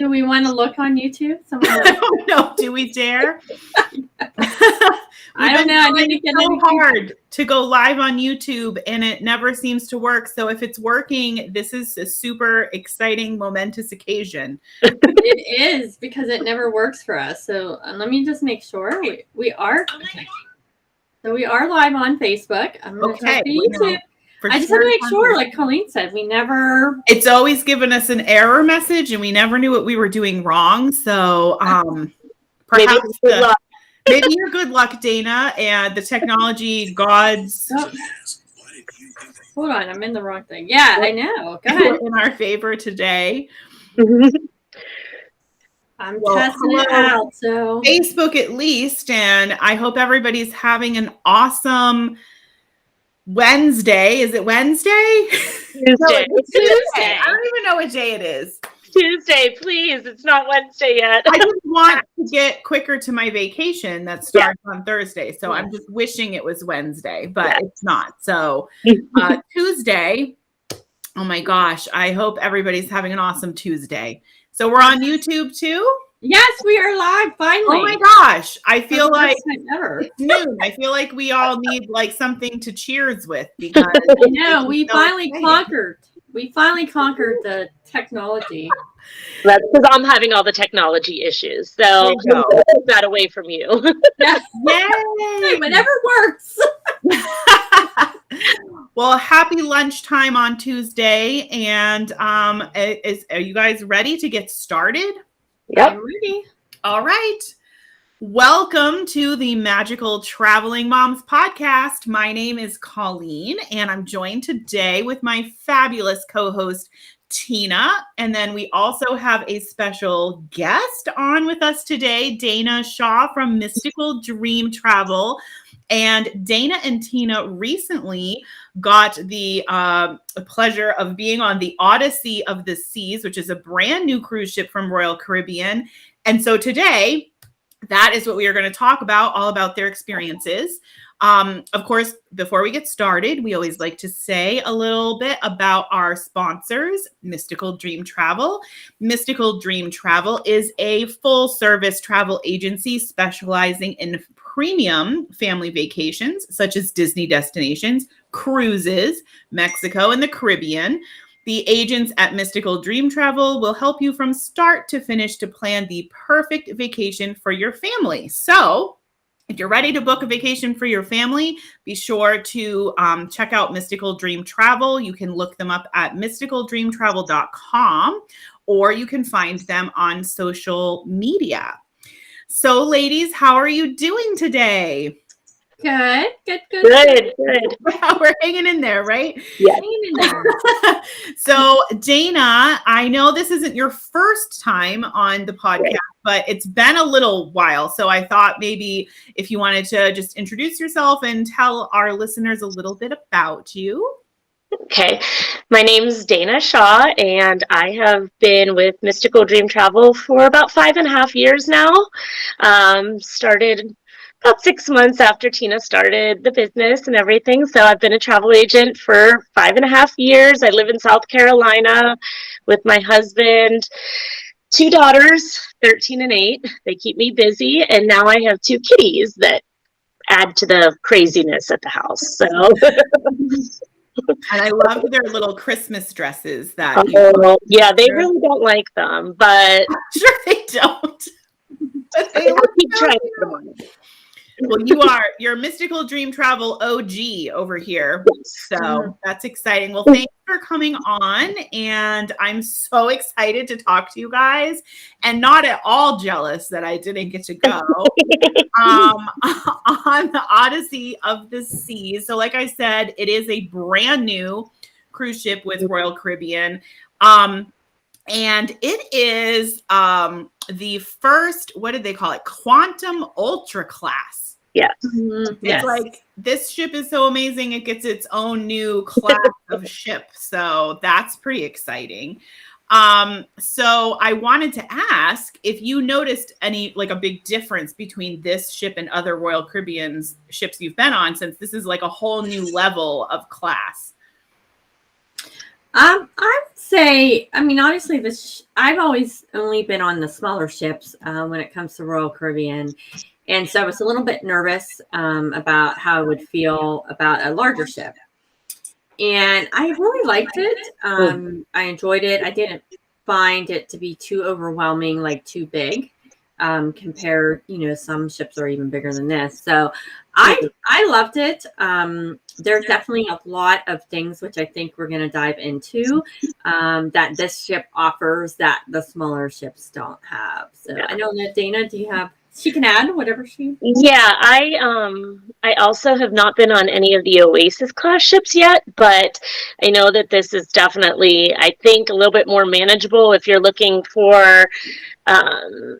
Do we want to look on YouTube? I don't know. Do we dare? I don't know. I need to get so hard to go live on YouTube, and it never seems to work. So if it's working, this is a super exciting, momentous occasion. It is, because it never works for us. So let me just make sure we are. Okay. So we are live on Facebook. I'm going to type YouTube. I just have to make sure, like Colleen said, we never. It's always given us an error message, and we never knew what we were doing wrong. So perhaps maybe you're good luck, Dayna, and the technology gods. Oh. Hold on, I'm in the wrong thing. Yeah, I know. Go ahead. In our favor today. I'm testing it out. So Facebook at least, and I hope everybody's having an awesome Wednesday. Is it Wednesday? Tuesday. No, it's Tuesday. I don't even know what day it is. Tuesday, please. It's not Wednesday yet. I just want to get quicker to my vacation that starts on Thursday. So I'm just wishing it was Wednesday, but it's not. So Tuesday. Oh my gosh. I hope everybody's having an awesome Tuesday. So we're on YouTube too? Yes, we are live finally. Oh my gosh. I feel like it's noon. I feel like we all need like something to cheers with, because I know we finally conquered. We finally conquered the technology. That's because I'm having all the technology issues. So take that away from you. Yes. Yay! Whatever works. Well, happy lunchtime on Tuesday. And are you guys ready to get started? Yep. I'm ready. All right. Welcome to the Magical Traveling Moms podcast. My name is Colleen, and I'm joined today with my fabulous co-host, Tina. And then we also have a special guest on with us today, Dayna Shaw from Mystical Dream Travel. And Dayna and Tina recently got the pleasure of being on the Odyssey of the Seas, which is a brand new cruise ship from Royal Caribbean. And so today, that is what we are going to talk about, all about their experiences. Of course, before we get started, we always like to say a little bit about our sponsors, Mystical Dream Travel. Mystical Dream Travel is a full-service travel agency specializing in premium family vacations, such as Disney destinations, cruises, Mexico, and the Caribbean. The agents at Mystical Dream Travel will help you from start to finish to plan the perfect vacation for your family. So if you're ready to book a vacation for your family, be sure to check out Mystical Dream Travel. You can look them up at mysticaldreamtravel.com, or you can find them on social media. So ladies, how are you doing today? Good. We're hanging in there, right? Yeah. Hanging in there. So Dayna, I know this isn't your first time on the podcast, but it's been a little while. So I thought maybe if you wanted to just introduce yourself and tell our listeners a little bit about you. Okay. My name's Dayna Shaw, and I have been with Mystical Dream Travel for about 5.5 years now. Started about 6 months after Tina started the business and everything. So I've been a travel agent for 5.5 years. I live in South Carolina with my husband, 2 daughters, 13 and 8. They keep me busy. And now I have 2 kitties that add to the craziness at the house. So And I love their little Christmas dresses that yeah, they really don't like them, but I'm sure they don't. But they keep trying for the money. Well, you're Mystical Dream Travel OG over here. So that's exciting. Well, thanks for coming on. And I'm so excited to talk to you guys, and not at all jealous that I didn't get to go on the Odyssey of the Seas. So like I said, it is a brand new cruise ship with Royal Caribbean. And it is the first, what did they call it? Quantum Ultra Class. Yes. It's like, this ship is so amazing, it gets its own new class of ship. So that's pretty exciting. So I wanted to ask if you noticed any, like a big difference between this ship and other Royal Caribbean ships you've been on, since this is like a whole new level of class. I would say, I mean, obviously, I've always only been on the smaller ships when it comes to Royal Caribbean. And so I was a little bit nervous about how I would feel about a larger ship. And I really liked it. I enjoyed it. I didn't find it to be too overwhelming, like too big. Compared, some ships are even bigger than this. So I loved it. There's definitely a lot of things which I think we're going to dive into that this ship offers that the smaller ships don't have. So I don't know, Dayna, she can add whatever she. Yeah, I also have not been on any of the Oasis class ships yet, but I know that this is definitely, I think, a little bit more manageable if you're looking for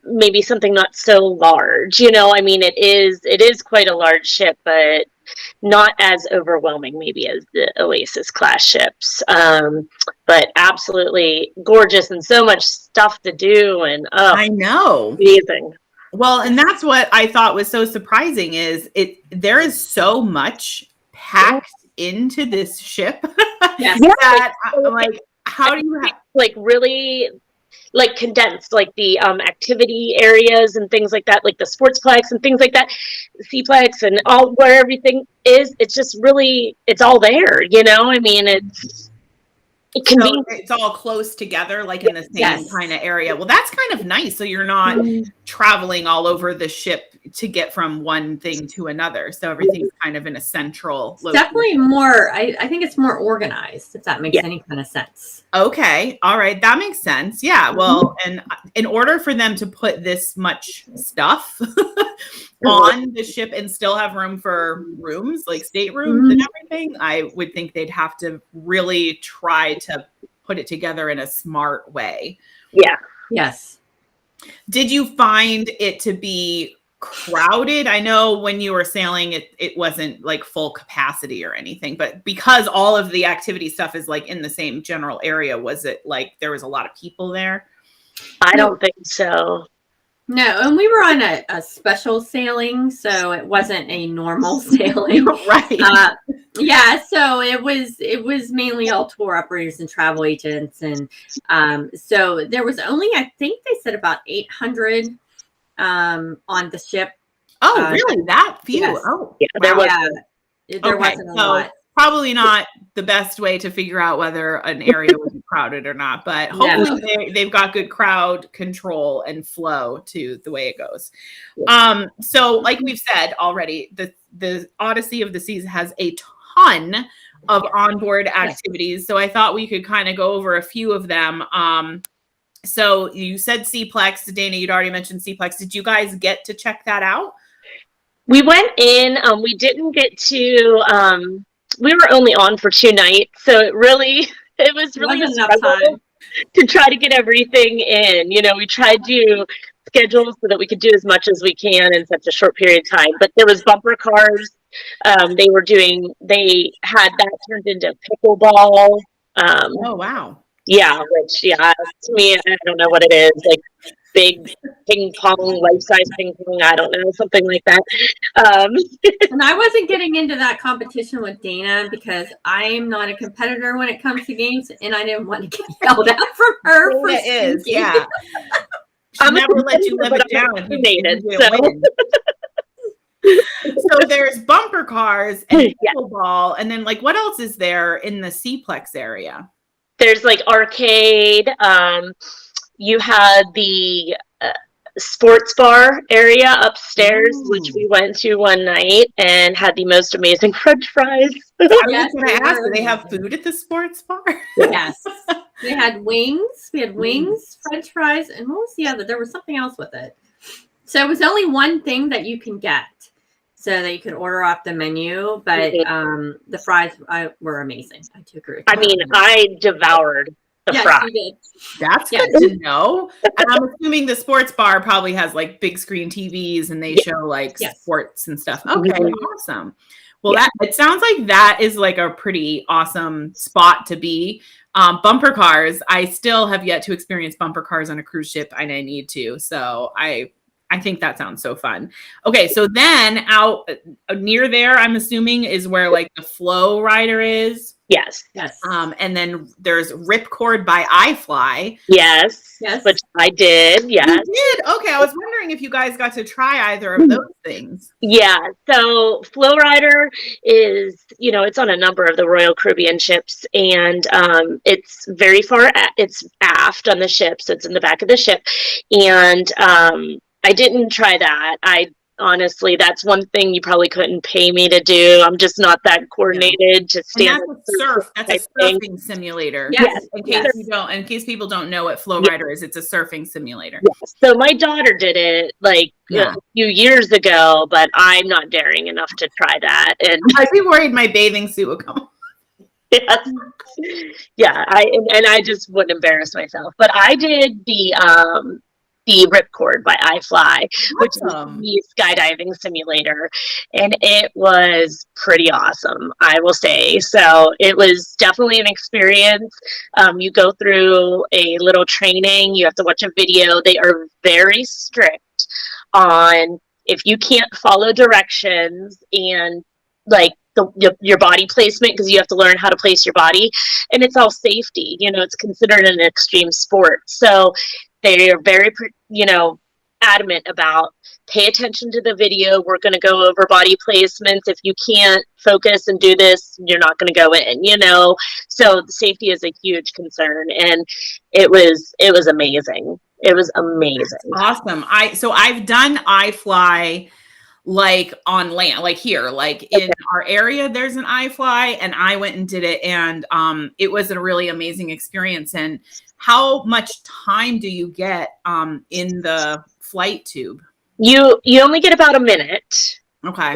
maybe something not so large. I mean, it is quite a large ship, but not as overwhelming maybe as the Oasis class ships. But absolutely gorgeous and so much stuff to do, and I know, amazing. Well, and that's what I thought was so surprising is there is so much packed into this ship that like, how do you like really like condensed, like the activity areas and things like that, like the sportsplex and things like that, Cplex and all where everything is, it's just really, it's all there, I mean, it can be. It's all close together, like in the same kind of area. Well, that's kind of nice. So you're not traveling all over the ship to get from one thing to another. So everything's kind of in a central location. Definitely more, I think it's more organized, if that makes any kind of sense. Okay. All right. That makes sense. Yeah. Well, and in order for them to put this much stuff on the ship and still have room for rooms, like staterooms and everything, I would think they'd have to really try to put it together in a smart way. Yeah. Yes. Did you find it to be crowded? I know when you were sailing, it wasn't like full capacity or anything, but because all of the activity stuff is like in the same general area, was it like there was a lot of people there? I don't think so. No, and we were on a special sailing, so it wasn't a normal sailing. Right. Yeah, so it was mainly all tour operators and travel agents, and so there was only, I think they said about 800 on the ship. Oh, really? That few? Yes. Oh, yeah, there wasn't a lot. Probably not the best way to figure out whether an area was crowded or not, but hopefully they've got good crowd control and flow to the way it goes. So like we've said already, the Odyssey of the Seas has a ton of onboard activities. So I thought we could kind of go over a few of them. So you said Cplex, Dayna, you'd already mentioned Cplex. Did you guys get to check that out? We went in, we didn't get to, we were only on for 2 nights, so it was really a struggle to try to get everything in. We tried to schedule so that we could do as much as we can in such a short period of time. But there was bumper cars. They had that turned into pickleball. Oh, wow. Yeah, which, to me, I don't know what it is. Like big ping pong, life-size ping pong, I don't know, something like that. And I wasn't getting into that competition with Dayna because I'm not a competitor when it comes to games, and I didn't want to get yelled at from her. Yeah. She never let you live it down if you made it. So there's bumper cars and pickleball, and then like what else is there in the Cplex area? There's like arcade. You had the sports bar area upstairs, which we went to one night and had the most amazing French fries. Yes, can I ask, do they have food at the sports bar? Yes. They had wings. We had wings, French fries, and what was the other? There was something else with it. So it was only one thing that you can get, so that you could order off the menu. But the fries were amazing. I do agree. I mean, I devoured the fries. You did. That's good to know. And I'm assuming the sports bar probably has like big screen TVs and they show like sports and stuff. Okay, awesome. Well, it sounds like that is like a pretty awesome spot to be. Bumper cars. I still have yet to experience bumper cars on a cruise ship, and I need to. So I think that sounds so fun. Okay, so then out near there, I'm assuming is where like the flow rider is. Yes. And then there's Ripcord by iFly. Yes. Which I did. Yes. You did? Okay. I was wondering if you guys got to try either of those things. Yeah. So Flow Rider is, it's on a number of the Royal Caribbean ships, and it's very far, it's aft on the ship. So it's in the back of the ship. And I didn't try that. Honestly, that's one thing you probably couldn't pay me to do. I'm just not that coordinated to stand. And that's a surfing simulator. Yes. In case people don't know what Flow Rider is, it's a surfing simulator. Yes. So my daughter did it a few years ago, but I'm not daring enough to try that. And I'd be worried my bathing suit would come. Yes. Yeah. I just wouldn't embarrass myself. But I did the Ripcord by iFly, which is the skydiving simulator, and it was pretty awesome, I will say. So it was definitely an experience. You go through a little training, you have to watch a video. They are very strict on if you can't follow directions and your body placement, because you have to learn how to place your body, and it's all safety. It's considered an extreme sport, so they are very, adamant about pay attention to the video. We're going to go over body placements. If you can't focus and do this, you're not going to go in, So safety is a huge concern, and it was amazing. It was amazing. Awesome. I've done iFly on land, here, in our area, there's an iFly, and I went and did it, and it was a really amazing experience. And how much time do you get in the flight tube? You only get about a minute. Okay.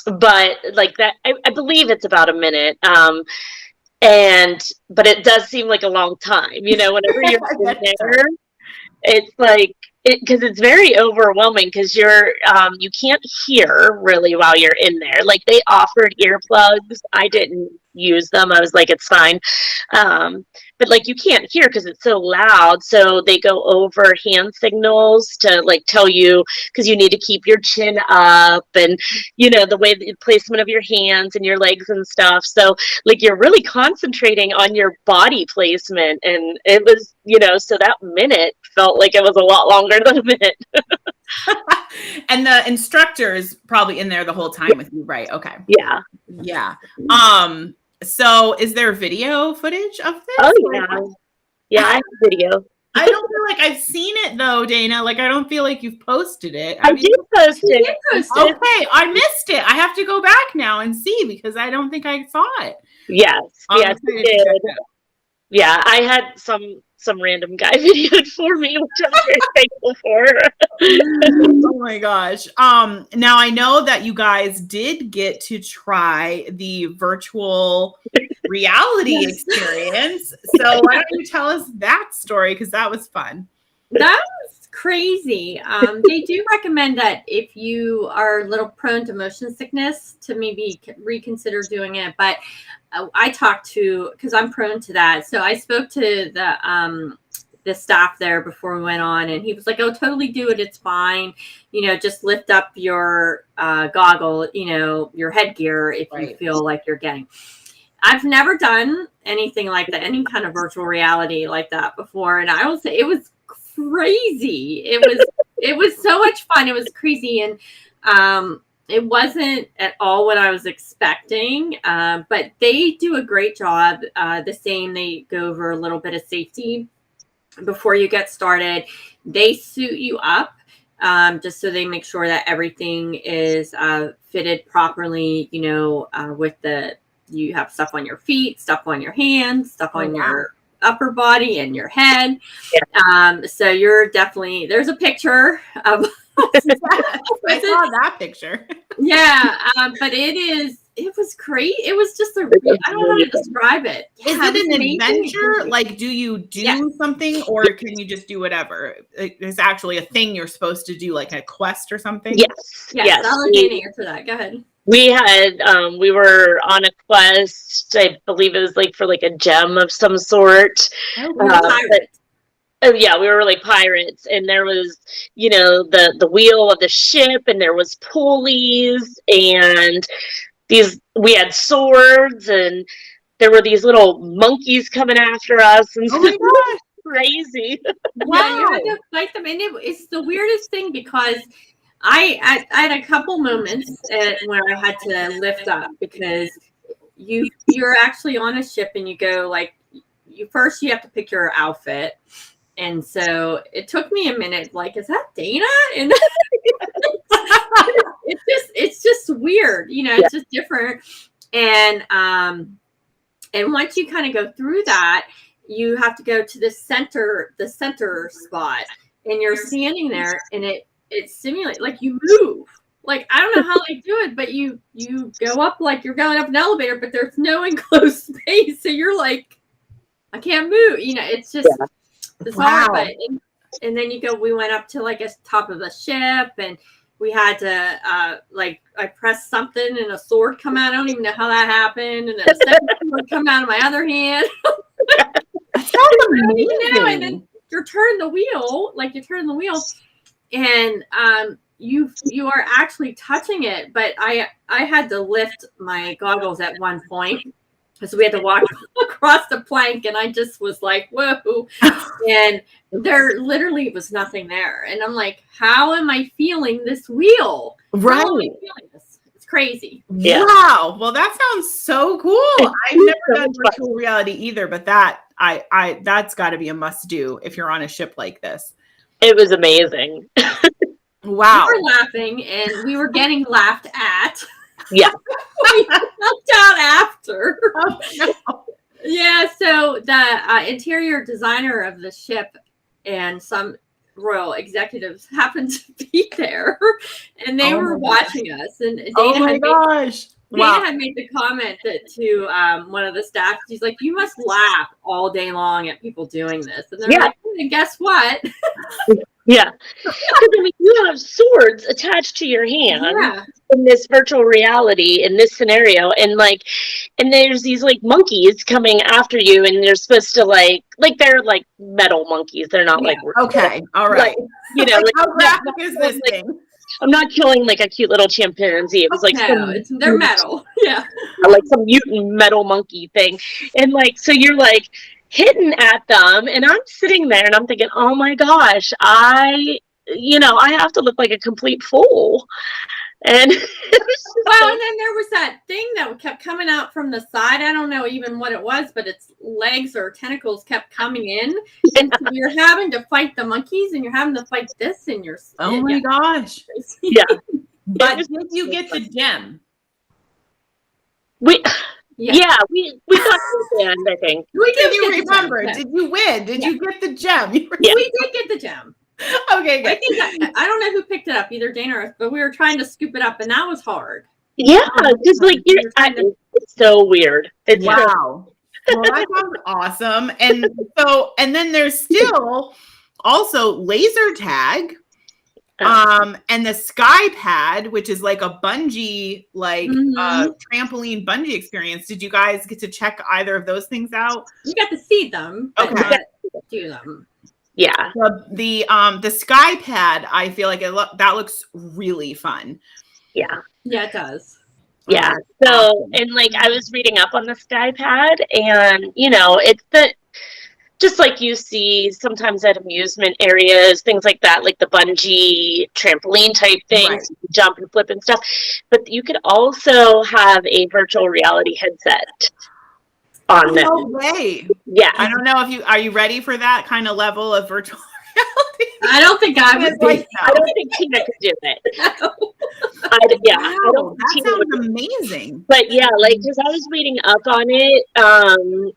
But that, I believe it's about a minute. But it does seem like a long time, whenever you're in there, it's because it's very overwhelming, because you can't hear really while you're in there. They offered earplugs. I didn't use them. I was like, it's fine. But you can't hear because it's so loud. So they go over hand signals to tell you, because you need to keep your chin up, and the way the placement of your hands and your legs and stuff. So you're really concentrating on your body placement, and it was, so that minute felt like it was a lot longer than a minute. And the instructor is probably in there the whole time with you, right? Okay. Yeah. So is there video footage of this? Oh, yeah. Yeah, I have video. I don't feel like I've seen it, though, Dayna. I don't feel like you've posted it. I did post it. Okay, I missed it. I have to go back now and see, because I don't think I saw it. Yes, yes, you did. Yeah, I had some random guy videoed for me, which I'm very thankful for. Oh my gosh. Now I know that you guys did get to try the virtual reality experience. So why don't you tell us that story? Because that was fun. That was crazy. They do recommend that if you are a little prone to motion sickness, to maybe reconsider doing it. But I talked to, because I'm prone to that. So I spoke to the staff there before we went on, and he was like, "Oh, totally do it. It's fine. Just lift up your goggle, your headgear if you feel like you're getting." I've never done anything like that, any kind of virtual reality like that before. And I will say it was crazy. It was so much fun. It was crazy. And it wasn't at all what I was expecting, but they do a great job. They go over a little bit of safety before you get started. They suit you up, just so they make sure that everything is fitted properly, with you have stuff on your feet, stuff on your hands, stuff on your upper body and your head. Yeah. So you're definitely, there's a picture of I saw that picture. Yeah, but it was great. It was just I don't know how to describe it. Is it an adventure? Do you do something, or can you just do whatever? There's actually a thing you're supposed to do, like a quest or something? Yes. I'll let Dayna answer that. Go ahead. We were on a quest. I believe it was for a gem of some sort. Pirates. Oh yeah, we were like pirates, and there was, the wheel of the ship, and there was pulleys, and we had swords, and there were these little monkeys coming after us and Oh my gosh. Crazy. Wow. Yeah, you had to fight them, and it's the weirdest thing because I had a couple moments where I had to lift up because you're actually on a ship and you go like you have to pick your outfit, and so it took me a minute. Like, is that Dayna? And it's just weird, you know. It's just different, and once you kind of go through that, you have to go to the center spot, and you're standing there, and it simulates like you move. Like, I don't know how they do it, but you go up like you're going up an elevator, but there's no enclosed space, so you're like, I can't move. You know, it's just it's hard. But and then we went up to like a top of the ship, and we had to like I pressed something and a sword come out. I don't even know how that happened, and then a second sword come out of my other hand. And then you're turning the wheel, and you are actually touching it. But I had to lift my goggles at one point because we had to walk across the plank, and I just was like, whoa. And there literally was nothing there. And I'm like, how am I feeling this wheel? Right. How am I feeling this? It's crazy. Yeah. Wow. Well, that sounds so cool. I've never done virtual reality either, but that's got to be a must do if you're on a ship like this. It was amazing. Wow. We were laughing and we were getting laughed at. Yeah. We felt out after. Oh, no. Yeah. So the interior designer of the ship and some royal executives happened to be there, and they were watching us. And Dayna had made the comment to one of the staff. She's like, "You must laugh all day long at people doing this." And they're like, "And guess what?" Yeah. Because I mean, you have swords attached to your hand in this virtual reality, in this scenario, and there's these like monkeys coming after you, and they're supposed to like they're like metal monkeys. They're not like okay, all right. Like, you know, like, how graphic is this thing? I'm not killing like a cute little chimpanzee. It was like they're metal. Yeah. Like some mutant metal monkey thing. And like, so you're like hitting at them, and I'm sitting there and I'm thinking, oh my gosh, I have to look like a complete fool. And and then there was that thing that kept coming out from the side. I don't know even what it was, but its legs or tentacles kept coming in. And so you're having to fight the monkeys, and you're having to fight this in your skin. Oh my gosh. Yeah. But did you get the gem? We got to the end, I think. Did you remember? Did you win? Did you get the gem? We did get the gem. Okay, good. I don't know who picked it up, either Dayna or us, but we were trying to scoop it up, and that was hard. Yeah, just like it's so weird. It's wow. Well, that sounds awesome. And then there's still also laser tag, and the sky pad, which is like a bungee, trampoline bungee experience. Did you guys get to check either of those things out? You got to see them, but not do them. Yeah. The sky pad, I feel like that looks really fun. Yeah. Yeah, it does. Yeah. So, and like I was reading up on the sky pad, and it's just like you see sometimes at amusement areas, things like that, like the bungee trampoline type things, jump and flip and stuff. But you could also have a virtual reality headset on them. No way. Yeah. I don't know are you ready for that kind of level of virtual reality? I don't think I would be. I don't think Tina could do it. I don't that sounds amazing. But yeah, like, because I was reading up on it,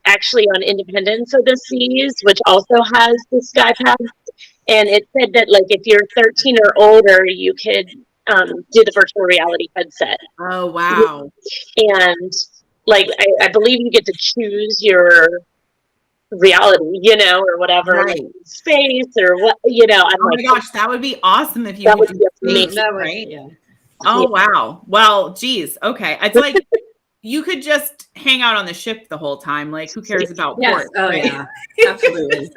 actually on Independence of the Seas, which also has the sky pad, and it said that like if you're 13 or older, you could do the virtual reality headset. Oh wow! And like I believe you get to choose your reality, or whatever, space or what, I'm my gosh, that would be awesome if you that would be amazing, right? Yeah. Oh wow. Well, geez. Okay. It's like you could just hang out on the ship the whole time. Like, who cares about port? Oh yeah. Absolutely.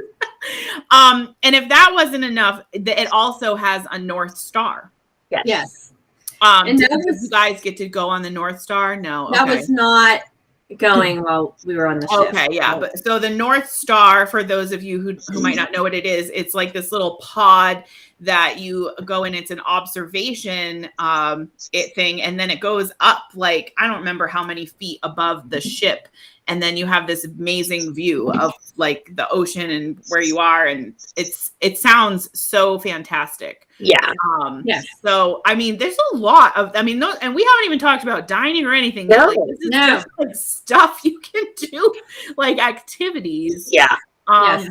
And if that wasn't enough, it also has a North Star. Yes. And did you guys get to go on the North Star? No. That was not going while we were on the ship. Okay, yeah. But so the North Star, for those of you who might not know what it is, it's like this little pod that you go in. It's an observation thing, and then it goes up like I don't remember how many feet above the ship, and then you have this amazing view of like the ocean and where you are, and it sounds so fantastic. Yeah. Yes. So I mean, there's a lot of and we haven't even talked about dining or anything. No. Like, this is just like stuff you can do, like activities. Yeah. Yes.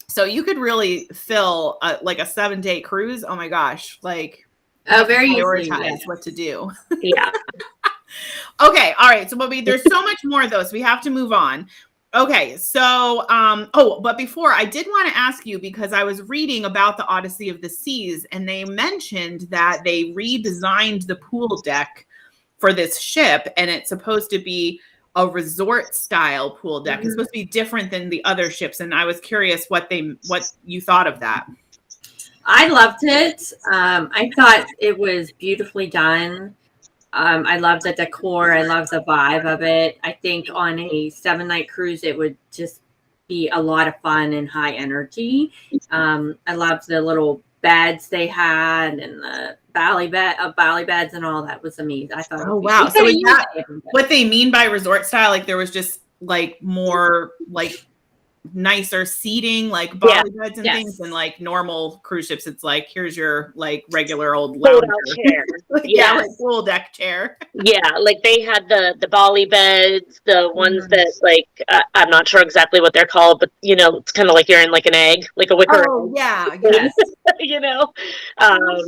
So you could really fill like a 7-day cruise. Oh my gosh! Like, very prioritize what to do. Yeah. Okay. All right. So, there's so much more though, so we have to move on. Okay. So, but before, I did want to ask you, because I was reading about the Odyssey of the Seas, and they mentioned that they redesigned the pool deck for this ship, and it's supposed to be a resort style pool deck. It's supposed to be different than the other ships, and I was curious what you thought of that. I loved it. I thought it was beautifully done. I love the decor. I love the vibe of it. I think on a 7-night cruise, it would just be a lot of fun and high energy. I loved the little beds they had and the bally beds and all that was amazing. I thought, oh wow! So is that what they mean by resort style? Like there was just like more like nicer seating, like body beds and things, and like normal cruise ships, it's like here's your like regular old lounge chair. Like pool deck chair. Yeah, like they had the bally beds, the ones that like I'm not sure exactly what they're called, but it's kind of like you're in like an egg, like a wicker. Oh yeah, yes.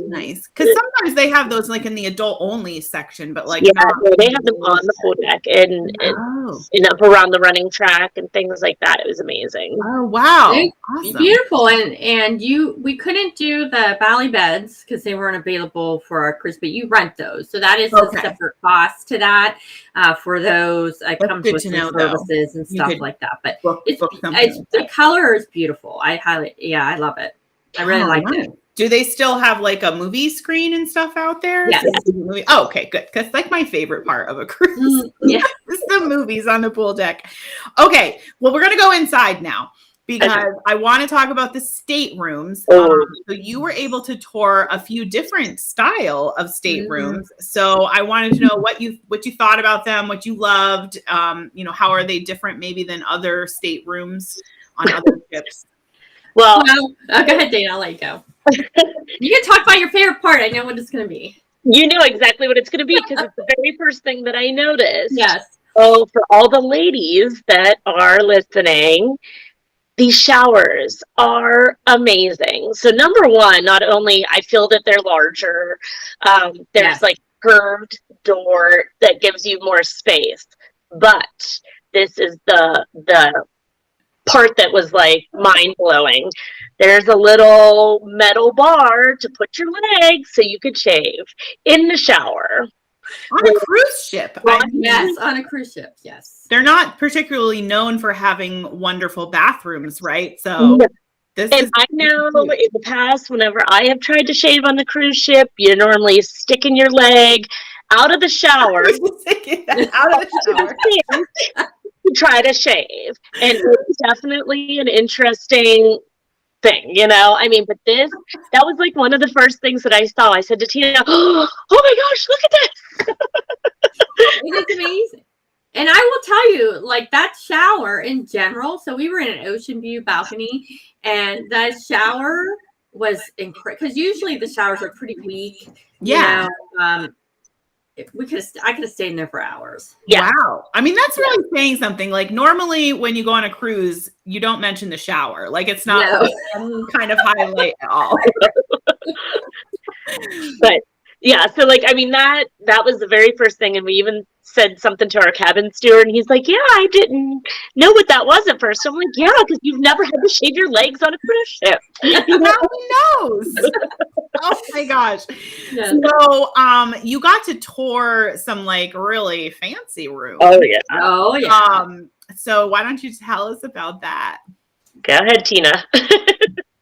Nice, because sometimes they have those like in the adult only section, but like they have them on the pool deck and up around the running track and things like that. It was amazing. Oh wow, awesome. Beautiful. And we couldn't do the bally beds because they weren't available for our cruise, but you rent those, so that is a separate cost to that for those. It comes with some services and stuff like that, but the color is beautiful. I love it. I really liked it. Do they still have like a movie screen and stuff out there? Yes. Oh, okay, good. Because like my favorite part of a cruise is the movies on the pool deck. Okay, well, we're going to go inside now because I want to talk about the staterooms. So you were able to tour a few different style of staterooms. So I wanted to know what you thought about them, what you loved. How are they different maybe than other staterooms on other ships? Well, go ahead, Dayna. I'll let you go. You can talk about your favorite part. I know what it's going to be. You know exactly what it's going to be because it's the very first thing that I noticed. Yes. Oh, for all the ladies that are listening, these showers are amazing. So number one, not only I feel that they're larger, there's like curved door that gives you more space, but this is the part that was like mind-blowing. There's a little metal bar to put your legs so you could shave in the shower. On a cruise ship. Yes, on a cruise ship, yes. They're not particularly known for having wonderful bathrooms, right? So I know in the past, whenever I have tried to shave on the cruise ship, you normally stick in your leg out of the shower. Try to shave, and it's definitely an interesting thing, but that was like one of the first things that I saw. I said to Tina, oh my gosh, look at this. It is amazing. And I will tell you, like that shower in general, so we were in an ocean view balcony, and that shower was incredible because usually the showers are pretty weak. I could have stayed in there for hours. Yeah. Wow. I mean, that's really saying something. Like normally when you go on a cruise, you don't mention the shower. Like it's not like some kind of highlight at all. But yeah, so like, I mean, that was the very first thing. And we even said something to our cabin steward and he's like, yeah, I didn't know what that was at first. So I'm like, yeah, because you've never had to shave your legs on a cruise ship. Who knows? Oh my gosh. Yeah. So you got to tour some like really fancy rooms. Oh yeah. So why don't you tell us about that? Go ahead, Tina.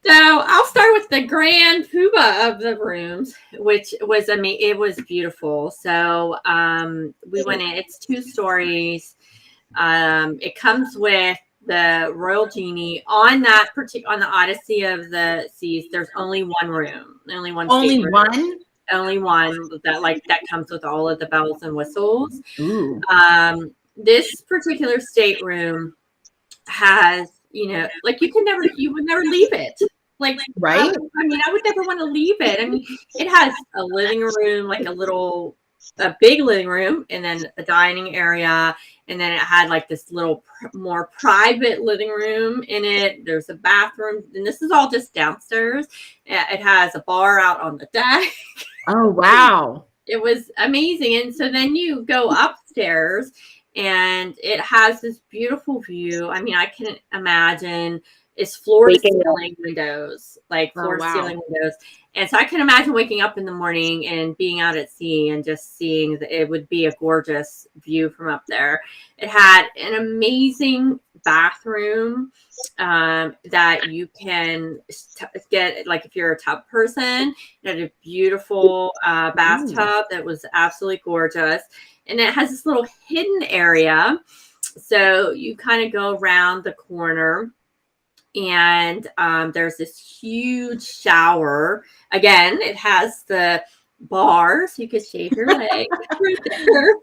So I'll start with the grand poobah of the rooms, which was, it was beautiful. So we went in, it's 2 stories. It comes with the Royal Genie on that on the Odyssey of the Seas. There's only one room, only one that comes with all of the bells and whistles. Ooh. This particular stateroom has, like you would never leave it. Like, right? I would never want to leave it. I mean, it has a living room, like a big living room, and then a dining area. And then it had like this little more private living room in it. There's a bathroom, and this is all just downstairs. It has a bar out on the deck. Oh, wow. It was amazing. And so then you go upstairs, and it has this beautiful view. I mean, I can imagine it's floor-to-ceiling windows, like floor-to-ceiling windows. And so I can imagine waking up in the morning and being out at sea and just seeing that it would be a gorgeous view from up there. It had an amazing bathroom that you can get, like if you're a tub person. It had a beautiful bathtub that was absolutely gorgeous. And it has this little hidden area. So you kind of go around the corner. And there's this huge shower. Again, it has the bar, so you could shave your leg right there.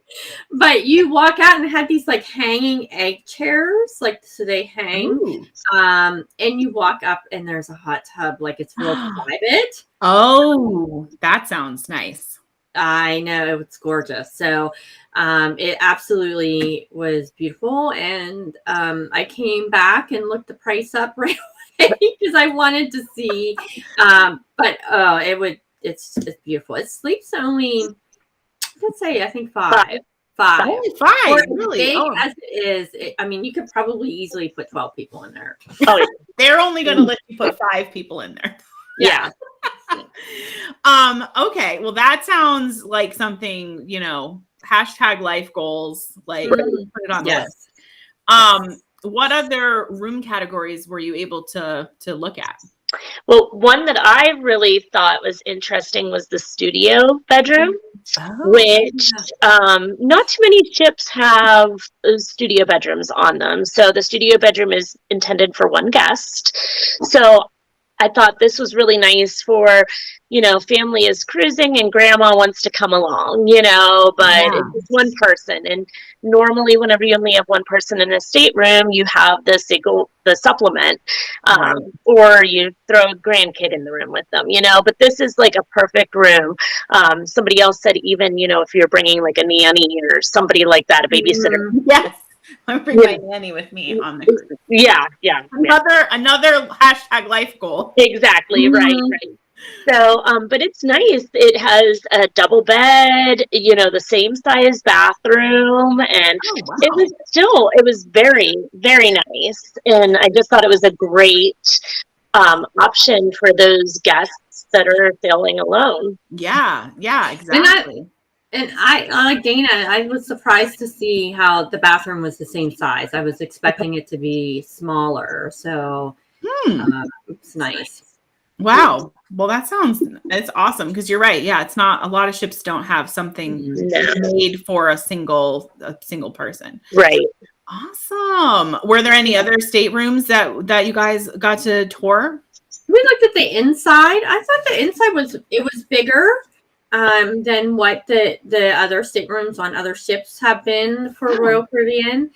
But you walk out and it had these like hanging egg chairs, like so they hang. And you walk up and there's a hot tub, like it's real private. Oh, that sounds nice. I know, it's gorgeous. So it absolutely was beautiful. And I came back and looked the price up right away because I wanted to see. But it's beautiful. It sleeps only, let's say, I think five. Only five, or really? Big as it is, you could probably easily put 12 people in there. Oh, they're only going to let you put 5 people in there. Yeah. Okay. Well, that sounds like something, hashtag life goals, like put it on the list. What other room categories were you able to look at? Well, one that I really thought was interesting was the studio bedroom, which not too many ships have studio bedrooms on them. So the studio bedroom is intended for one guest. So I thought this was really nice for, family is cruising and grandma wants to come along, but it's just one person. And normally whenever you only have one person in a stateroom, you have the supplement, or you throw a grandkid in the room with them, but this is like a perfect room. Somebody else said even, if you're bringing like a nanny or somebody like that, a babysitter. Yes. I'm bringing my nanny with me on the cruise. Yeah. Another hashtag life goal. Exactly. Right. So, but it's nice. It has a double bed, the same size bathroom, and it was very, very nice. And I just thought it was a great option for those guests that are sailing alone. Yeah, exactly. And I like Dayna, I was surprised to see how the bathroom was the same size. I was expecting it to be smaller. So it's nice. Wow. Well, it's awesome because you're right. Yeah, it's not, a lot of ships don't have something made for a single person. Right. Awesome. Were there any other staterooms that you guys got to tour? We looked at the inside. I thought the inside was bigger than what the other staterooms on other ships have been for Royal Caribbean.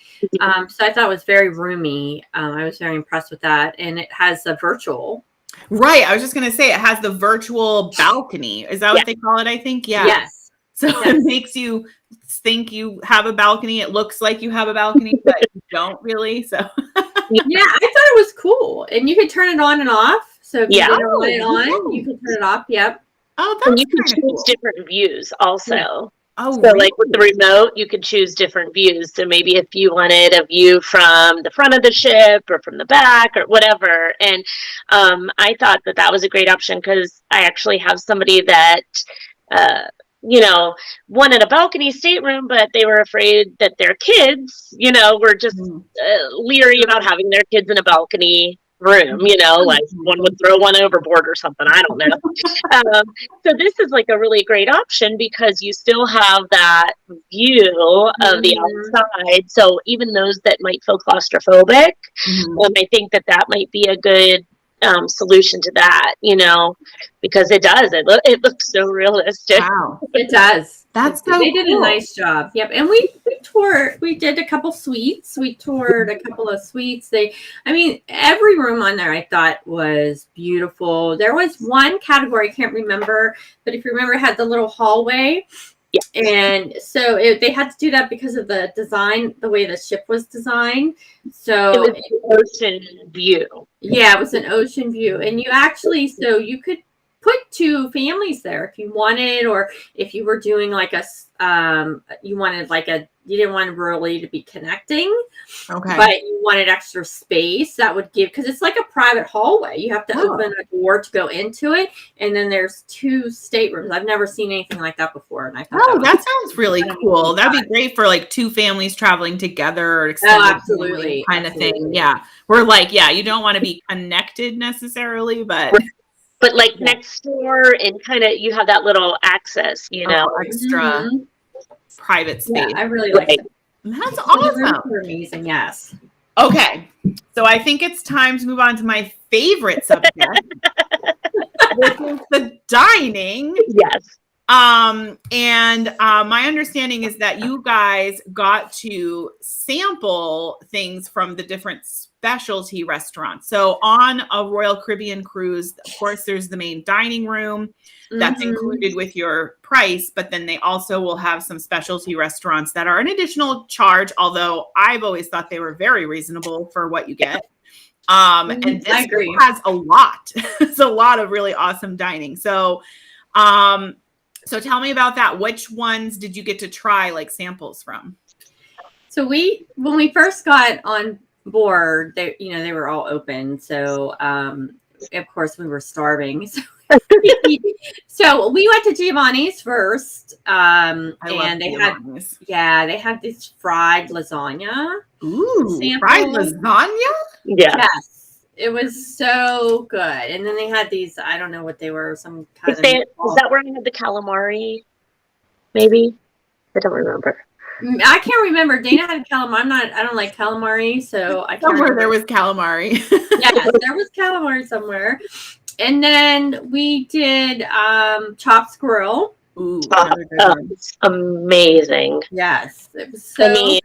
So I thought it was very roomy. I was very impressed with that. And it has a virtual. Right. I was just going to say it has the virtual balcony. Is that what they call it? I think. Yeah. Yes. So it makes you think you have a balcony. It looks like you have a balcony, but you don't really. So yeah, I thought it was cool. And you could turn it on and off. So if you didn't want it on, you can turn it off. Yep. Oh, that's and you can choose cool. different views also. Yeah. Oh, so like with the remote, you could choose different views. So maybe if you wanted a view from the front of the ship or from the back or whatever. And I thought that was a great option because I actually have somebody that, wanted a balcony stateroom, but they were afraid that their kids, were just leery about having their kids in a balcony room, like one would throw one overboard or something. I don't know. So this is like a really great option because you still have that view of the outside. So even those that might feel claustrophobic, I think that might be a good solution to that, because it does. It looks so realistic. Wow. It does. That's so They did a nice job. Yep. And we did a couple suites. We toured a couple of suites. Every room on there I thought was beautiful. There was one category, I can't remember, but if you remember, it had the little hallway. Yeah. And so they had to do that because of the design, the way the ship was designed. So it was an ocean view. Yeah, it was an ocean view. And so you could put two families there if you wanted, or if you were doing like you didn't want really to be connecting. Okay. But you wanted extra space that would give, because it's like a private hallway. You have to open a door to go into it. And then there's two staterooms. I've never seen anything like that before. And I thought that sounds really cool. That'd be great for like two families traveling together or extended absolutely kind of thing. Yeah. We're like, you don't want to be connected necessarily, but like next door, and kind of you have that little access, extra private space. Yeah, I really like it. That's awesome. They're amazing. Yes. Okay, so I think it's time to move on to my favorite subject, which is the dining. Yes. And my understanding is that you guys got to sample things from the different specialty restaurants. So on a Royal Caribbean cruise, of course, there's the main dining room that's included with your price, but then they also will have some specialty restaurants that are an additional charge, although I've always thought they were very reasonable for what you get. And this has a lot. It's a lot of really awesome dining. So tell me about that. Which ones did you get to try like samples from? So when we first got on board, they were all open. So of course we were starving. So we went to Giovanni's first. And they had this fried lasagna. Ooh, fried lasagna? Yeah. Yes. It was so good. And then they had these, I don't know what they were, some kind of... Is that where I had the calamari? Maybe? I don't remember. I can't remember. Dayna had calamari. I don't like calamari, so I can't remember. There was calamari. Yes, there was calamari somewhere. And then we did chopped squirrel. Ooh, it's amazing. Yes, it was so good.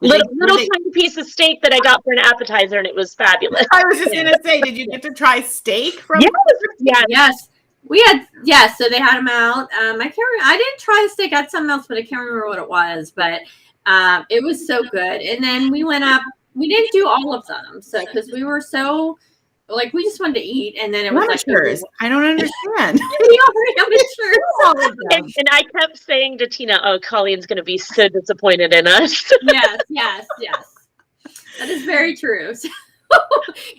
Little tiny piece of steak that I got for an appetizer, and it was fabulous. I was just gonna say, did you get to try steak from? Yes. We had so they had them out. I didn't try the steak. I had something else, but I can't remember what it was. But it was so good. And then we went up. We didn't do all of them, so because we were so we just wanted to eat, and then it was amateurs. I don't understand. We are amateurs. And I kept saying to Tina, "Oh, Colleen's going to be so disappointed in us." Yes. That is very true. So,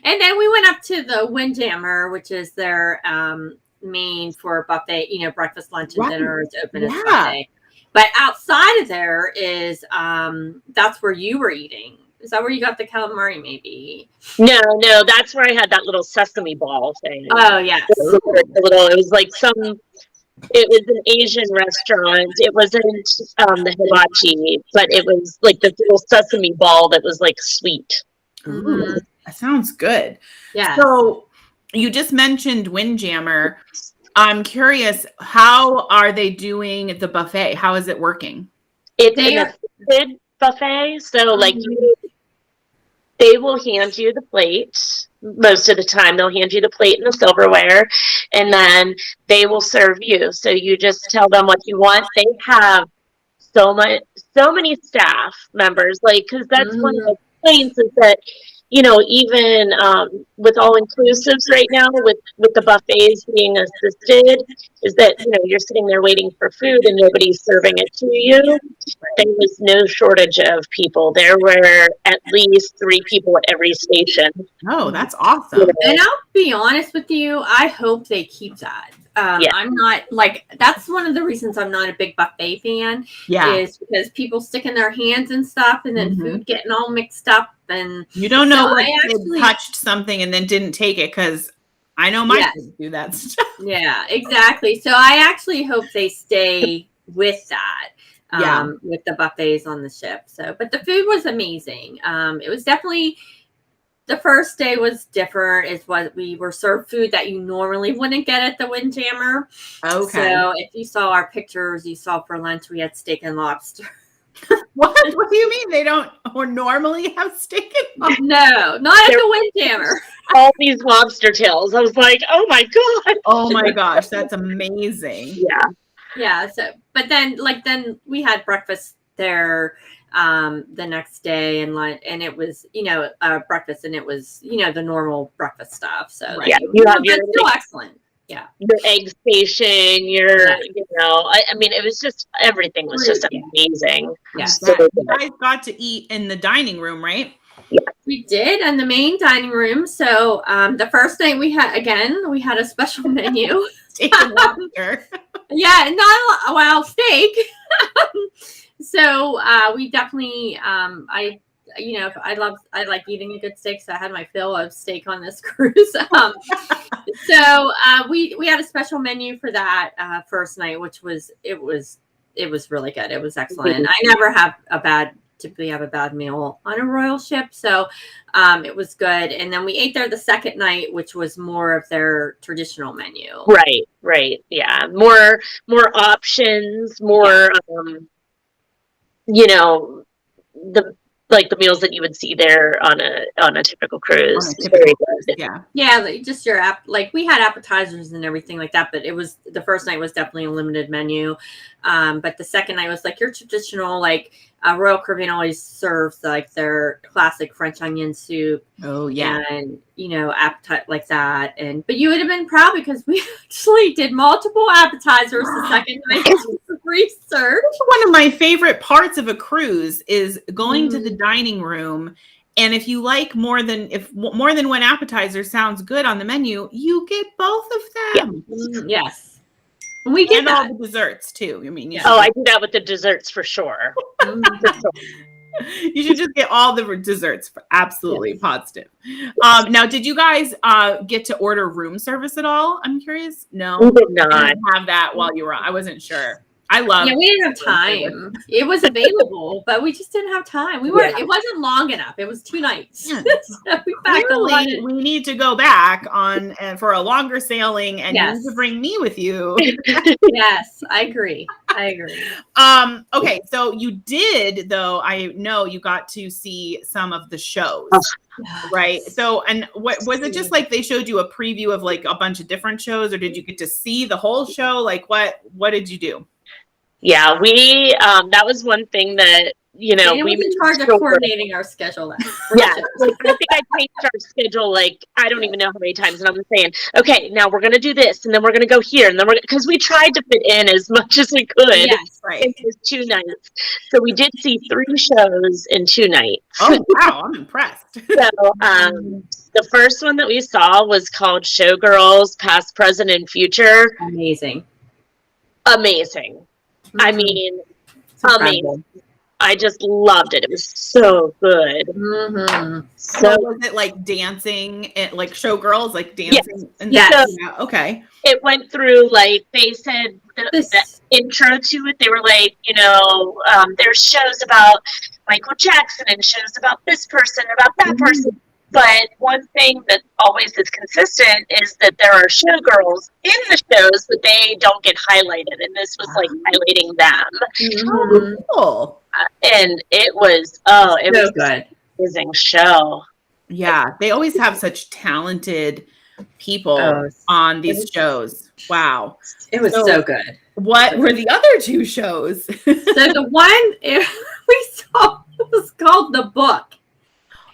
and then we went up to the Windjammer, which is their main for buffet. Breakfast, lunch, and dinner is open as buffet. But outside of there is that's where you were eating. Is that where you got the calamari, maybe? No, that's where I had that little sesame ball thing. Oh, yes. It was like it was an Asian restaurant. It wasn't the hibachi, but it was like this little sesame ball that was like sweet. Ooh, that sounds good. Yeah. So you just mentioned Windjammer. I'm curious, how are they doing the buffet? How is it working? It's a big buffet, so they will hand you the plate. Most of the time they'll hand you the plate and the silverware, and then they will serve you. So you just tell them what you want. They have so many staff members, because that's one of the complaints is that even with all inclusives right now, with the buffets being assisted, is that you're sitting there waiting for food and nobody's serving it to you. There was no shortage of people. There were at least 3 people at every station. Oh, that's awesome. be honest with you. I hope they keep that. I'm not like, that's one of the reasons I'm not a big buffet fan. Yeah. Is because people sticking their hands and stuff, and then food getting all mixed up, and you don't know what kid touched something and then didn't take it, because I know my kids do that stuff. Yeah, exactly. So I actually hope they stay with that. With the buffets on the ship. So, but the food was amazing. It was definitely, the first day was different. Is what we were served food that you normally wouldn't get at the Windjammer. Okay. So if you saw our pictures, you saw for lunch we had steak and lobster. What do you mean they don't or normally have steak and lobster? No, not at the Windjammer. All these lobster tails. I was like, oh my god. Oh my gosh, that's amazing. Yeah. So, but then we had breakfast there the next day, and lunch, and it was breakfast, and it was the normal breakfast stuff. So you have your still excellent. Yeah, your egg station, I mean, it was just, everything was just amazing. Yeah, so you guys got to eat in the dining room, right? Yeah, we did, in the main dining room. So the first night we had a special menu. Steak and lobster. Steak. So we definitely I like eating a good steak, so I had my fill of steak on this cruise. So we had a special menu for that first night, which was really good. It was excellent. I never typically have a bad meal on a royal ship, so it was good. And then we ate there the second night, which was more of their traditional menu. Right. Yeah, more options, more the meals that you would see there on a typical cruise. Very good. Like just your we had appetizers and everything like that, but it was, the first night was definitely a limited menu. But the second night was like your traditional, Royal Caribbean always serves their classic French onion soup. Oh yeah. And appetite like that. But you would have been proud because we actually did multiple appetizers the second night. Research. One of my favorite parts of a cruise is going to the dining room, and if you like more than one appetizer sounds good on the menu, you get both of them. Yes. We get all the desserts too. I mean, I do that with the desserts for sure. You should just get all the desserts. Absolutely positive. Now, did you guys get to order room service at all? I'm curious. No, we did not. I didn't have that while you were on. I wasn't sure. I love. Yeah, we didn't have time. It was available, but we just didn't have time. It wasn't long enough. It was 2 nights. Yeah. So we packed a lot. We need to go back on for a longer sailing, and you need to bring me with you. Yes, I agree. Okay, so you did, though. I know you got to see some of the shows, right? So, and what was it? Just like they showed you a preview of a bunch of different shows, or did you get to see the whole show? What did you do? Yeah, we that was one thing that we was in charge of coordinating our schedule. Yeah, I think I changed our schedule I don't even know how many times, and I'm saying, okay, now we're gonna do this, and then we're gonna go here, and then because we tried to fit in as much as we could. Yes, right. In those 2 nights, so we did see 3 shows in 2 nights. Oh wow, I'm impressed. So the first one that we saw was called Showgirls, Past, Present, and Future. Amazing. I mean, amazing. I just loved it. It was so good. Mm-hmm. So was it dancing, Showgirls, dancing? Yes. Yes. Okay. It went through they said the intro to it. They were there's shows about Michael Jackson and shows about this person, about that person. But one thing that always is consistent is that there are showgirls in the shows, but they don't get highlighted. And this was highlighting them. Oh, cool. And it was was good. An amazing show. Yeah, they always have such talented people on these shows. Wow. It was so good. What were the other 2 shows? So the one we saw was called The Book.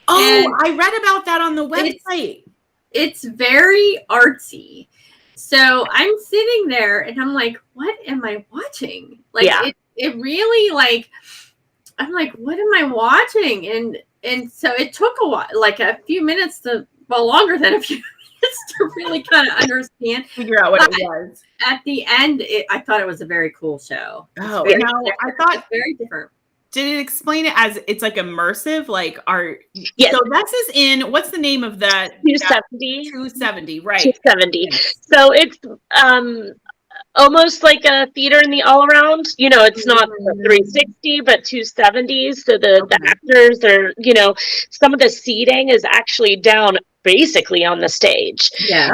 Oh, and I read about that on the website. It's very artsy. So I'm sitting there and I'm like, what am I watching? It really I'm like, what am I watching? And so it took a while, a few minutes longer than a few to really kind of understand. Figure out what it was. At the end, I thought it was a very cool show. Oh, no, I thought it's very different. Did it explain it as it's like immersive? Like yes. So this is in, what's the name of that? 270. 270, right. 270. So it's almost like a theater in the all around. You know, it's not 360, but 270. So the actors are, you know, some of the seating is actually down basically on the stage. Yeah.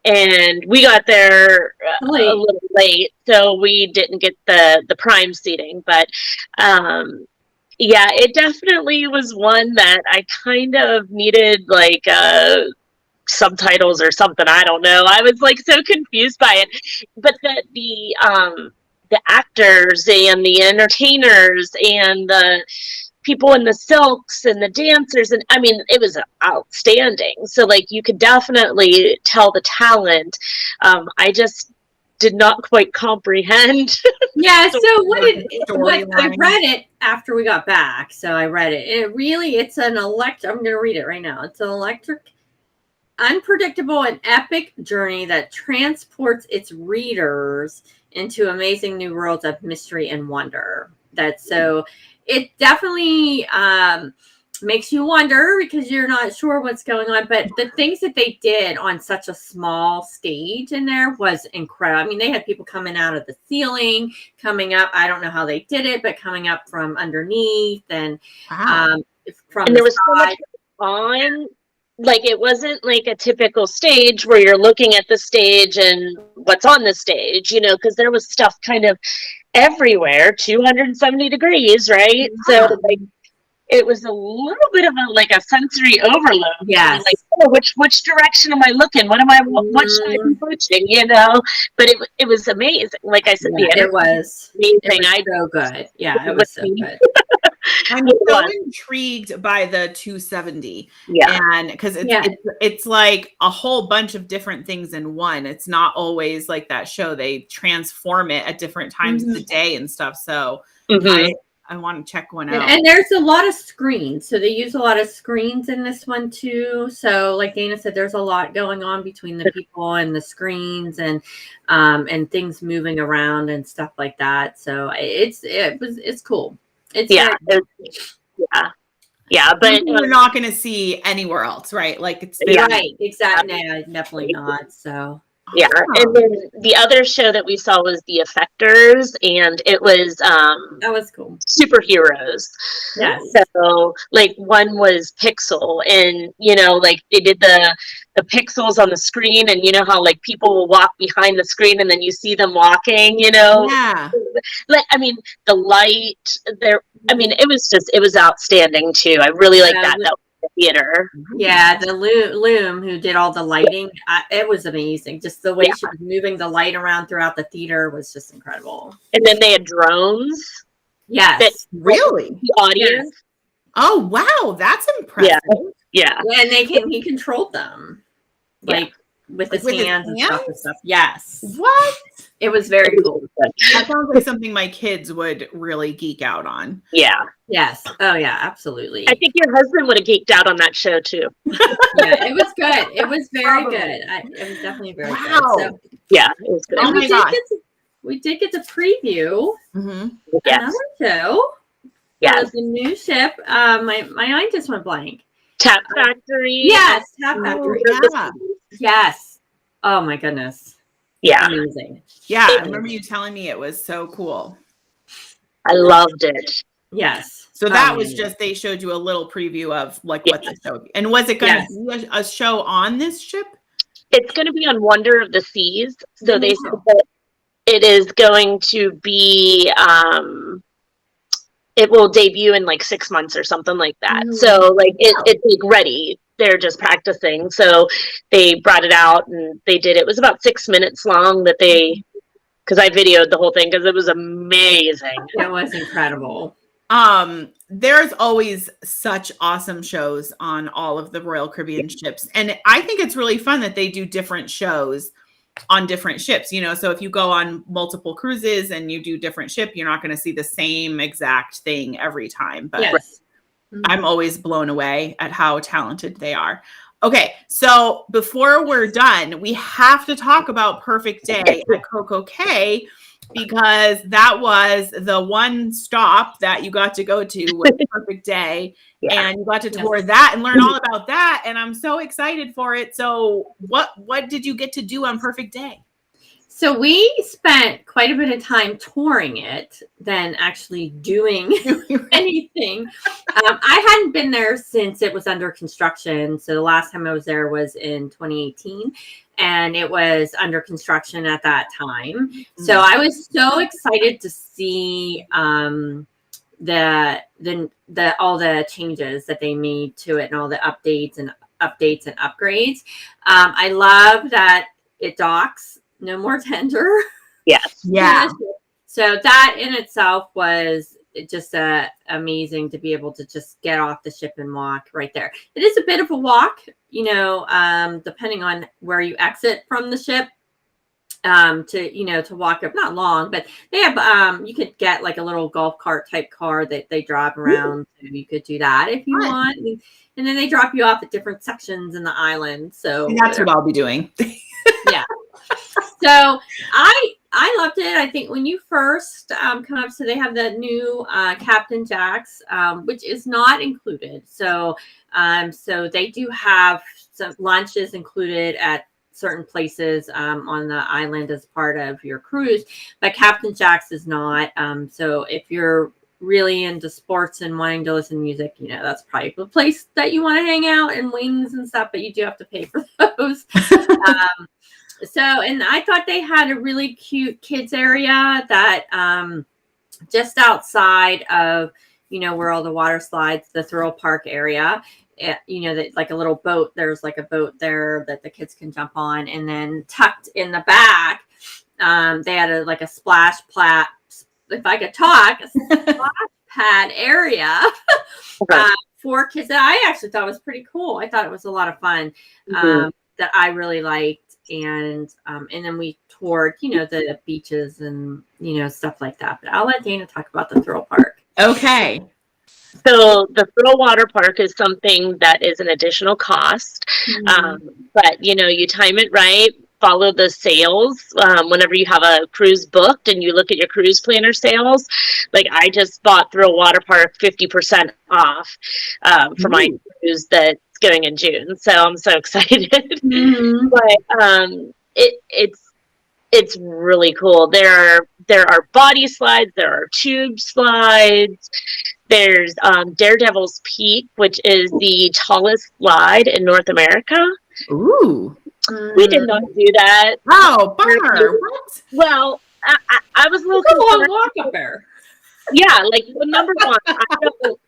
And we got there a little late, so we didn't get the prime seating. But yeah, it definitely was one that I kind of needed like subtitles or something. I don't know. I was like so confused by it. But the actors and the entertainers and the people in the silks and the dancers, and I mean, it was outstanding. So like you could definitely tell the talent. I just did not quite comprehend. Yeah, so I read it after we got back. So I read it. It's an I'm going to read it right now. It's an electric, unpredictable, and epic journey that transports its readers into amazing new worlds of mystery and wonder. It definitely makes you wonder because you're not sure what's going on. But the things that they did on such a small stage in there was incredible. I mean, they had people coming out of the ceiling, coming up. I don't know how they did it, but coming up from underneath and from there was so much on. Like, it wasn't like a typical stage where you're looking at the stage and what's on the stage, you know, because there was stuff kind of everywhere, 270 degrees, right? Yeah. So like it was a little bit of a sensory overload. Yeah. Like, oh, which direction am I looking? What should I be watching? You know? But it was amazing. Like I said, it was amazing. It was so good. Yeah, it was so good. I'm so intrigued by the 270. Yeah. And because it's like a whole bunch of different things in one. It's not always like that show. They transform it at different times of the day and stuff. So I want to check one out. And there's a lot of screens. So they use a lot of screens in this one too. So like Dayna said, there's a lot going on between the people and the screens and things moving around and stuff like that. So it's cool. It's but you're not going to see anywhere else, right? Like it's right, exactly. No, definitely not. So yeah, and then the other show that we saw was The Effectors, and it was that was cool. Superheroes. Yeah. So like one was Pixel, and you know, like they did the pixels on the screen, and you know how like people will walk behind the screen and then you see them walking, you know? Yeah. Like, I mean, the light there, I mean, it was outstanding too. I really like that theater. Yeah, the Loom who did all the lighting, it was amazing. Just the way she was moving the light around throughout the theater was just incredible. And then they had drones. Yes. Really? The audience. Yes. Oh wow, that's impressive. Yeah. And he controlled them. Like with his hands and stuff. Yes. What? It was very cool. That sounds like something my kids would really geek out on. Yeah. Yes. Oh yeah, absolutely. I think your husband would have geeked out on that show too. Yeah, it was good. It was very good. It was definitely very good. So, yeah, it was good. And we did get to preview another show. Yeah. The new ship. My mind just went blank. Tap Factory. Yes, Tap Factory. Yeah. Yes. Oh my goodness. Yeah. Amazing. Yeah, I remember you telling me it was so cool. I loved it. Yes. So that was just, they showed you a little preview of like what the show. And was it going to be a show on this ship? It's going to be on Wonder of the Seas. So they said that it is going to be, it will debut in like 6 months or something like that. So like it's like ready. They're just practicing. So they brought it out and they did. It was about 6 minutes long that because I videoed the whole thing because it was amazing. It was incredible. There's always such awesome shows on all of the Royal Caribbean ships. And I think it's really fun that they do different shows on different ships, you know, so if you go on multiple cruises and you do different ship, you're not going to see the same exact thing every time, but I'm always blown away at how talented they are. Okay, so before we're done, we have to talk about Perfect Day at Coco Cay, because that was the one stop that you got to go to with Perfect Day. Yeah. And you got to tour that and learn all about that. And I'm so excited for it. So what did you get to do on Perfect Day? So we spent quite a bit of time touring it than actually doing anything. I hadn't been there since it was under construction. So the last time I was there was in 2018, and it was under construction at that time. Mm-hmm. So I was so excited to see the all the changes that they made to it and all the updates and upgrades. I love that it docks. No more tender. Yes. Yeah. So that in itself was just amazing to be able to just get off the ship and walk right there. It is a bit of a walk, depending on where you exit from the ship. To walk up, not long, but they have you could get like a little golf cart type car that they drive around. So you could do that if you want. And then they drop you off at different sections in the island. So that's what I'll be doing. Yeah. So I loved it. I think when you first come up, so they have the new Captain Jack's, which is not included. So they do have some lunches included at certain places on the island as part of your cruise, but Captain Jack's is not. So if you're really into sports and wanting to listen to music, that's probably the place that you want to hang out, and wings and stuff, but you do have to pay for those. And I thought they had a really cute kids area that just outside of, where all the water slides, the thrill park area, that like a little boat, there's like a boat there that the kids can jump on. And then tucked in the back, they had a splash pad, if I could talk, a splash pad area for kids that I actually thought was pretty cool. I thought it was a lot of fun that I really liked. And then we toured, the beaches and, stuff like that. But I'll let Dayna talk about the thrill park. Okay. So the thrill water park is something that is an additional cost. But, you time it right, follow the sales. Whenever you have a cruise booked and you look at your cruise planner sales, like I just bought thrill water park 50% off for my cruise that's going in June. So I'm so excited. But it's really cool. There are body slides, there are tube slides. There's Daredevil's Peak, which is the tallest slide in North America. Ooh. We did not do that. Oh, bummer. What? Well, I was a little concerned. Walk up there. Yeah, number one, I don't,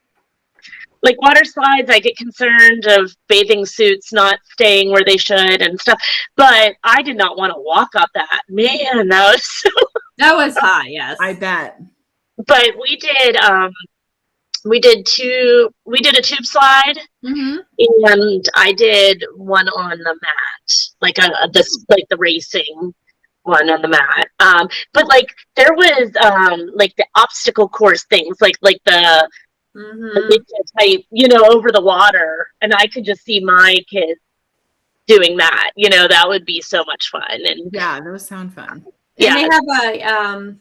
water slides, I get concerned of bathing suits not staying where they should and stuff. But I did not want to walk up that. Man, that was high, yes. I bet. But we did we did a tube slide, and I did one on the mat, the racing one on the mat. But there was the obstacle course things, the type, over the water, and I could just see my kids doing that. That would be so much fun. And yeah, those sound fun. And they have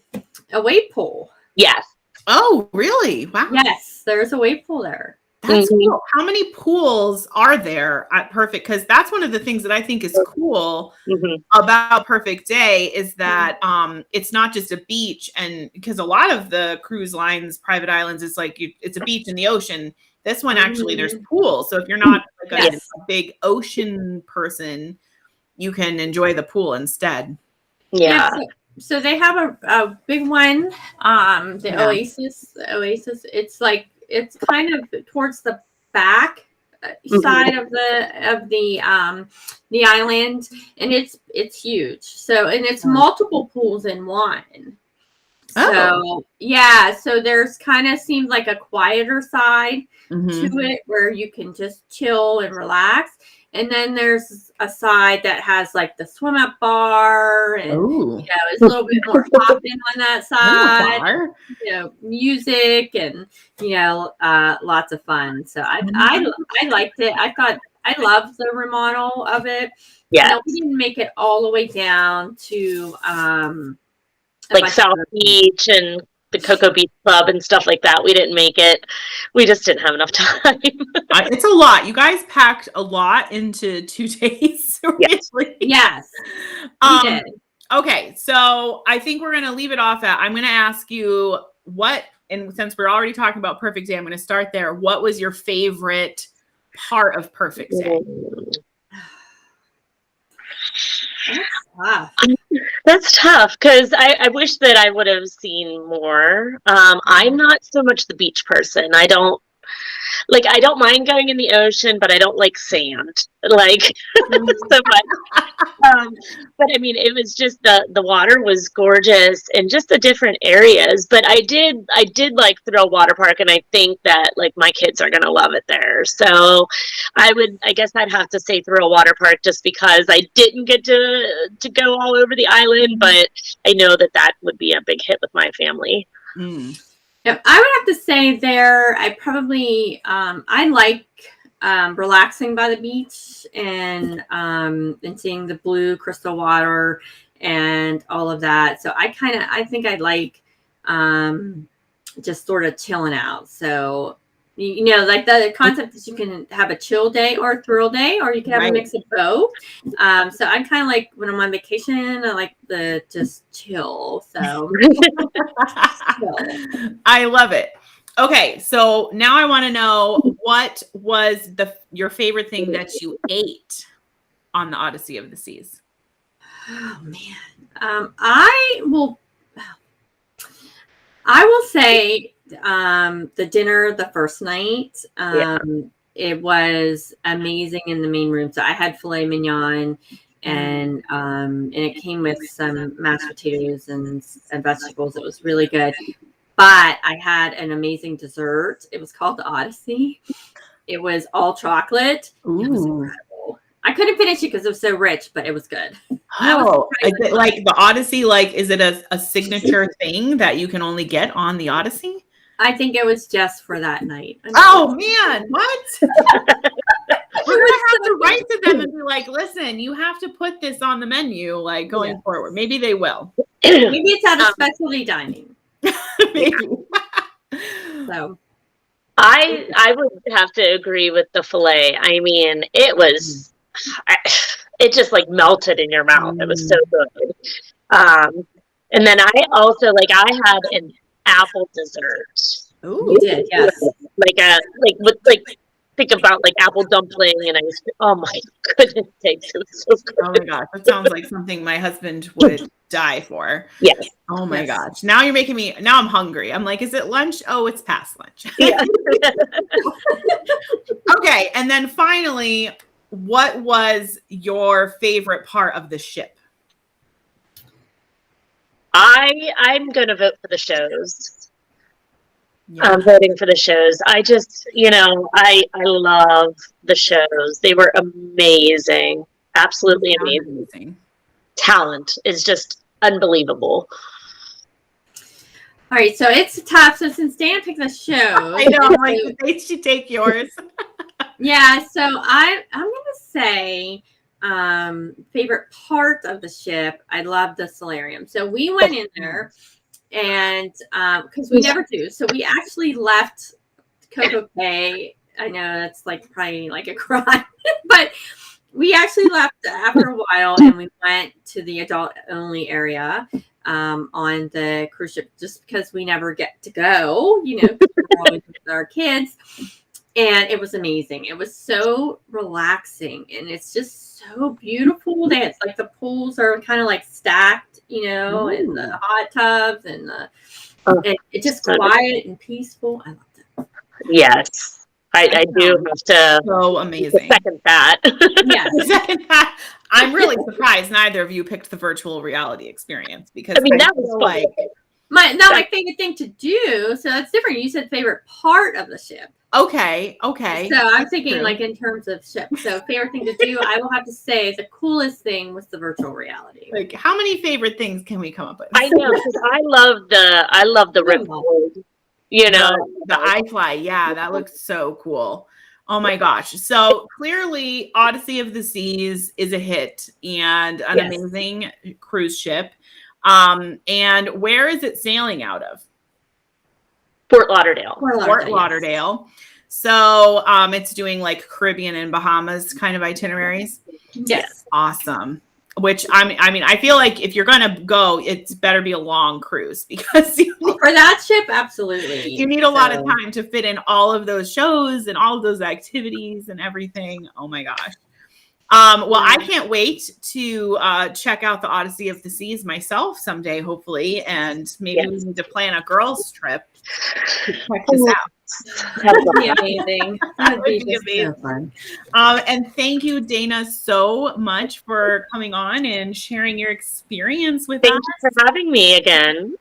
a wave pool. Yes. Oh, really? Wow. Yes, there's a wave pool there. That's cool. How many pools are there at Perfect? Because that's one of the things that I think is cool about Perfect Day is that it's not just a beach, and because a lot of the cruise lines, private islands, is it's a beach in the ocean. This one actually there's pools, so if you're not a big ocean person, you can enjoy the pool instead. Yeah. So they have a big one, the Oasis. It's kind of towards the back side of the island, and it's huge. So, and it's multiple pools in one. So so there's kind of seems like a quieter side to it where you can just chill and relax. And then there's a side that has the swim up bar, and it's a little bit more hopping on that side. Music and lots of fun. So I liked it. I thought I love the remodel of it. Yeah. No, we didn't make it all the way down to like South Beach and the Cocoa Beach Club and stuff like that. We didn't make it. We just didn't have enough time. It's a lot. You guys packed a lot into 2 days. Really. Yes. We did. Okay, so I think we're going to leave it off at, I'm going to ask you what, and since we're already talking about Perfect Day, I'm going to start there. What was your favorite part of Perfect Day? That's tough because I wish that I would have seen more. I'm not so much the beach person. I don't mind going in the ocean, but I don't like sand so much. But I mean, it was just the water was gorgeous and just the different areas. But I did like Thrill Water Park, and I think that like my kids are gonna love it there. So I guess I'd have to say Thrill Water Park just because I didn't get to go all over the island, but I know that would be a big hit with my family. Yeah, I would have to say there, I probably, I like relaxing by the beach and seeing the blue crystal water and all of that. So I think I like just sort of chilling out. So, like the concept is you can have a chill day or a thrill day, or you can have a mix of both. So I kind of like when I'm on vacation, I like the just chill. So I love it. Okay, so now I want to know, what was your favorite thing that you ate on the Odyssey of the Seas? Oh man, I will say the dinner the first night. It was amazing in the main room. So I had filet mignon, and it came with some mashed potatoes and vegetables. It was really good. But I had an amazing dessert. It was called the Odyssey. It was all chocolate. Ooh. It was incredible. I couldn't finish it because it was so rich, but it was good. Oh, is it like the Odyssey? Like, is it a signature thing that you can only get on the Odyssey? I think it was just for that night. Oh man, what? We're gonna have to write to them and be like, listen, you have to put this on the menu, like going forward. Maybe they will. Maybe it's at a specialty dining. Maybe. So I would have to agree with the filet. I mean, it just like melted in your mouth. It was so good. And then I also I had an apple dessert. Ooh, you did, yes. Think about apple dumpling and oh my goodness sakes, it was so good. Oh my gosh, that sounds like something my husband would die for. Yes. Oh my gosh. Now you're making me, now I'm hungry. I'm like, is it lunch? Oh, it's past lunch. Yeah. Okay. And then finally, what was your favorite part of the ship? I'm going to vote for the shows. Yeah. I'm voting for the shows. I just, I love the shows. They were amazing. Absolutely amazing. Talent is just unbelievable. All right, so it's tough. So since Dan picked the show, I know, I'm like, they should take yours. Yeah, so I'm gonna say favorite part of the ship. I love the solarium. So we went in there, and because we never do, so we actually left Coco Cay. I know that's probably a crime, but we actually left after a while, and we went to the adult only area on the cruise ship, just because we never get to go, we're always with our kids. And it was amazing. It was so relaxing, and it's just so beautiful. It's the pools are kind of stacked, and the hot tubs, and it's just quiet and peaceful. I loved it. Yes. I do have to so amazing. Second that. Yes. Second that. I'm really surprised neither of you picked the virtual reality experience, because that was my favorite thing to do. So that's different. You said favorite part of the ship. Okay. So I'm thinking in terms of ship. So favorite thing to do, I will have to say, the coolest thing was the virtual reality. How many favorite things can we come up with? I know, because I love the ripcord. The iFly, yeah, that looks so cool. Oh my gosh. So clearly Odyssey of the Seas is a hit and an amazing cruise ship. And where is it sailing out of? Fort Lauderdale. Fort Lauderdale. Yes. So it's doing like Caribbean and Bahamas kind of itineraries. Yes. Awesome. Which I mean, I feel like if you're gonna go, it's better be a long cruise because for that ship, absolutely. You need a lot of time to fit in all of those shows and all of those activities and everything. Oh my gosh. Well, I can't wait to check out the Odyssey of the Seas myself someday, hopefully, and maybe we need to plan a girls' trip to check this out. That would be amazing. That would be amazing. So fun. And thank you, Dayna, so much for coming on and sharing your experience with us. Thank you for having me again.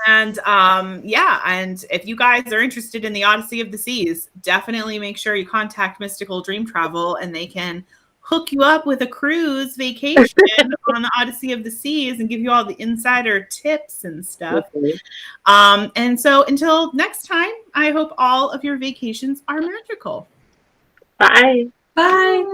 And and if you guys are interested in the Odyssey of the Seas, definitely make sure you contact Mystical Dream Travel, and they can hook you up with a cruise vacation on the Odyssey of the Seas and give you all the insider tips and stuff. And so until next time, I hope all of your vacations are magical. Bye. Bye.